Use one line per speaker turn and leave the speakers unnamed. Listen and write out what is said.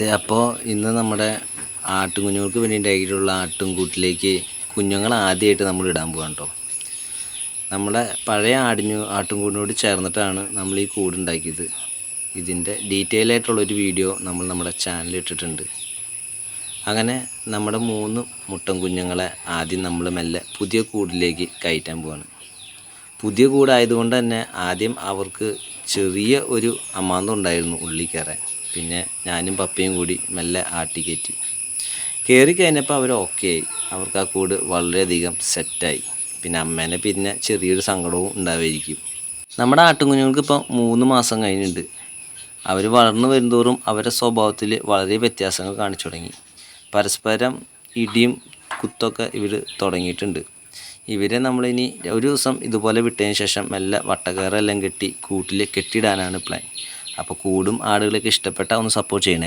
അപ്പോൾ ഇന്ന് നമ്മുടെ ആട്ടുംകുഞ്ഞുങ്ങൾക്ക് വേണ്ടി ഉണ്ടാക്കിയിട്ടുള്ള ആട്ടുംകൂട്ടിലേക്ക് കുഞ്ഞുങ്ങൾ ആദ്യമായിട്ട് നമ്മൾ ഇടാൻ പോകാം കേട്ടോ. നമ്മുടെ പഴയ ആട്ടുംകൂടിനോട് ചേർന്നിട്ടാണ് നമ്മൾ ഈ കൂടുണ്ടാക്കിയത്. ഇതിൻ്റെ ഡീറ്റെയിൽ ആയിട്ടുള്ളൊരു വീഡിയോ നമ്മൾ നമ്മുടെ ചാനലിൽ ഇട്ടിട്ടുണ്ട്. അങ്ങനെ നമ്മുടെ 3 മുട്ടൻ കുഞ്ഞുങ്ങളെ ആദ്യം നമ്മൾ മെല്ലെ പുതിയ കൂടിലേക്ക് കയറ്റാൻ പോവാണ്. പുതിയ കൂടായതുകൊണ്ട് തന്നെ ആദ്യം അവർക്ക് ചെറിയ ഒരു അമാന്തം ഉണ്ടായിരുന്നു ഉള്ളിൽ കയറാൻ. പിന്നെ ഞാനും പപ്പയും കൂടി മെല്ലെ ആട്ടിക്കയറ്റി. കയറി കഴിഞ്ഞപ്പോൾ അവർ ഓക്കെ ആയി. അവർക്ക് ആ കൂട് വളരെയധികം സെറ്റായി. പിന്നെ അമ്മേനെ പിന്നെ ചെറിയൊരു സങ്കടവും ഉണ്ടാവുമായിരിക്കും. നമ്മുടെ ആട്ടുംകുഞ്ഞുങ്ങൾക്ക് ഇപ്പോൾ 3 മാസം കഴിഞ്ഞിട്ടുണ്ട്. അവർ വളർന്നു വരുന്തോറും അവരുടെ സ്വഭാവത്തിൽ വളരെ വ്യത്യാസങ്ങൾ കാണിച്ചു തുടങ്ങി. പരസ്പരം ഇടിയും കുത്തൊക്കെ ഇവർ തുടങ്ങിയിട്ടുണ്ട്. ഇവരെ നമ്മളിനി ഒരു ദിവസം ഇതുപോലെ വിട്ടതിന് ശേഷം മെല്ലെ വട്ടക്കയറെല്ലാം കെട്ടി കൂട്ടിൽ കെട്ടിയിടാനാണ് പ്ലാൻ. അപ്പോൾ കൂടും ആടുകളൊക്കെ ഇഷ്ടപ്പെട്ടാൽ ഒന്ന് സപ്പോർട്ട് ചെയ്യണേ.